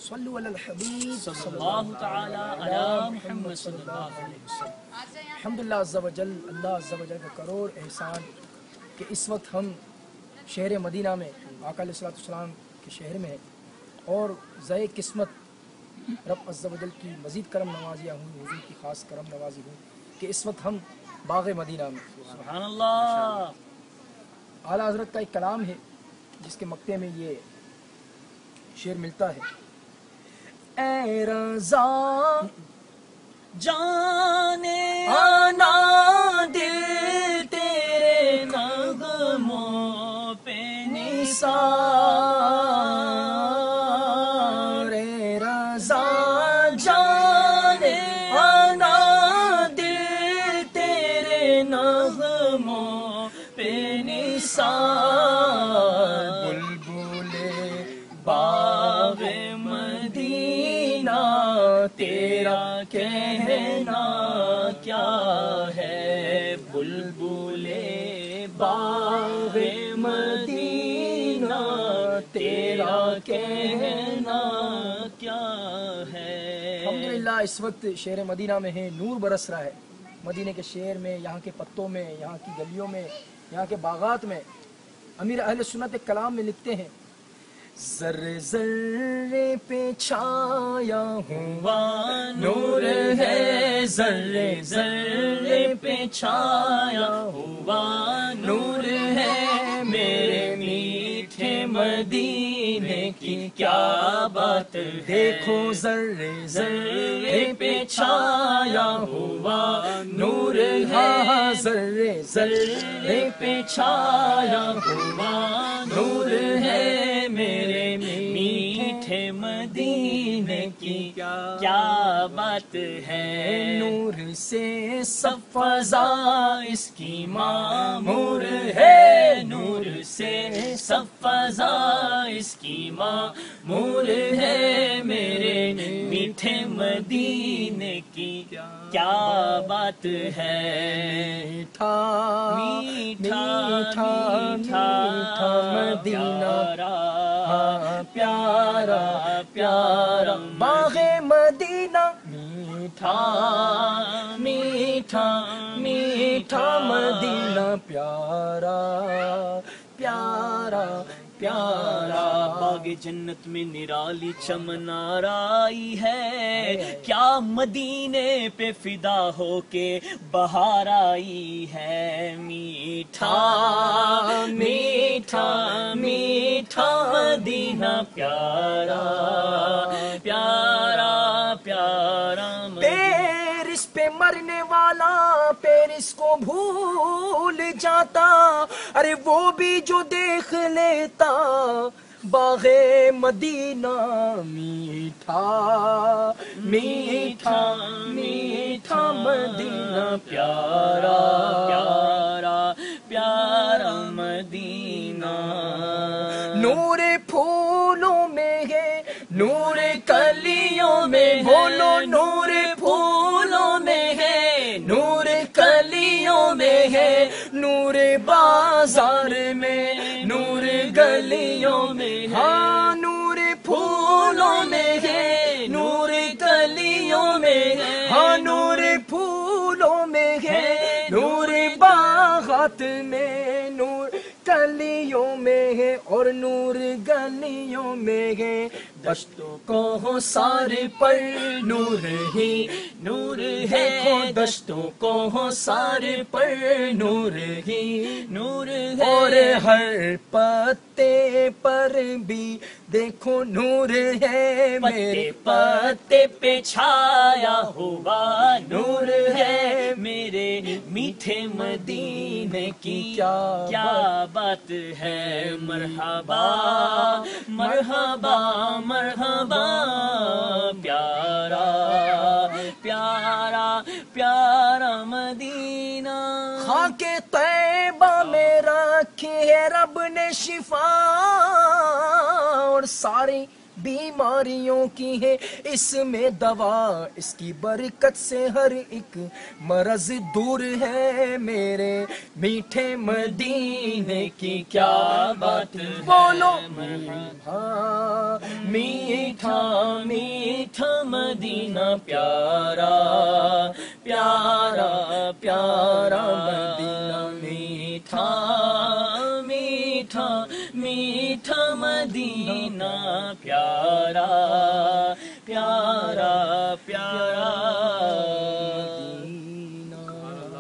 صلو علی الحبیب صلی اللہ تعالی علی محمد صلی اللہ علیہ وسلم۔ الحمدللہ عز و جل، اللہ عز و جل کا کروڑ احسان کہ اس وقت ہم شہر مدینہ میں آقا علیہ السلام کے شہر میں ہیں، اور ذائع قسمت رب عز و جل کی مزید کرم نوازیاں ہوں، حضور کی خاص کرم نوازی ہوں کہ اس وقت ہم باغ مدینہ میں۔ سبحان اللہ۔ اعلیٰ حضرت کا ایک کلام ہے جس کے مقطع میں یہ شعر ملتا ہے: اے رضا جانے آنا دل تیرے نغموں پہ نثار، اے رضا جانے آنا دل تیرے نغموں پہ نثار، بلبل باغ مدینہ تیرا کہنا کیا ہے، بلبل باغ مدینہ تیرا کہنا کیا ہے۔ الحمدللہ اس وقت شہر مدینہ میں ہے، نور برس رہا ہے مدینہ کے شہر میں، یہاں کے پتوں میں، یہاں کی گلیوں میں، یہاں کے باغات میں۔ امیر اہل سنت ایک کلام میں لکھتے ہیں: ذرے ذرے پہ چھایا ہوا نور ہے، ذرے ذرے پہ چھایا ہوا نور ہے، میرے میٹھے مدینے کی کیا بات ہے، دیکھو ذرے ذرے پہ چھایا ہوا نور ہے، ذرے ذرے پہ چھایا ہوا نور ہے، میرے میٹھے مدینے کی کیا بات ہے، نور سے سب فضا اس کی معمور ہے، نور سے سب فضا اس کی معمور ہے، میرے میٹھے مدینے کی کیا بات ہے، میٹھا میٹھا میٹھا مدینہ پیارا پیارا باغ مدینہ، میٹھا میٹھا میٹھا مدینہ پیارا پیارا پیارا، باغ جنت میں نرالی چمن آرائی ہے، کیا مدینے پہ فدا ہو کے بہار آئی ہے، میٹھا میٹھا میٹھا مدینہ پیارا پیارا پیارا، پیرس پہ مرنے والا پیرس کو بھول جاتا، ارے وہ بھی جو دیکھ لیتا باغ مدینہ، میٹھا میٹھا میٹھا مدینہ پیارا پیارا پیارا مدینہ، نور پھولوں میں ہے، نور کلیوں میں، بولو نور پھولوں میں ہے، نور کلیوں میں ہے، نور بازار میں، نور گلیوں میں، ہاں نور پھولوں میں ہے، نور کلیوں میں، ہاں نور پھولوں میں ہے، نور باغات میں، نور کلیوں میں ہے، اور نور گلیوں میں ہے، دشتوں کو سارے پر نور ہی نور ہے، دشتوں کو سارے پر نور ہی نور ہے، اور ہر پتے پر بھی دیکھو نور ہے، میرے پتے پہ چھایا ہوا نور ہے، میرے میٹھے مدینے کی کیا بات ہے، مرحبا مرحبا مرحبا، پیارا پیارا پیارا مدینہ، خاک طیبہ میں رکھی ہے رب نے شفا، اور ساری بیماریوں کی ہے اس میں دوا، اس کی برکت سے ہر ایک مرض دور ہے، میرے میٹھے مدینے کی کیا بات ہے، بولو ہاں میٹھا میٹھا مدینہ پیارا پیارا پیارا مدینہ، میٹھا میٹھا میٹھا مدینہ پیارا پیارا پیارا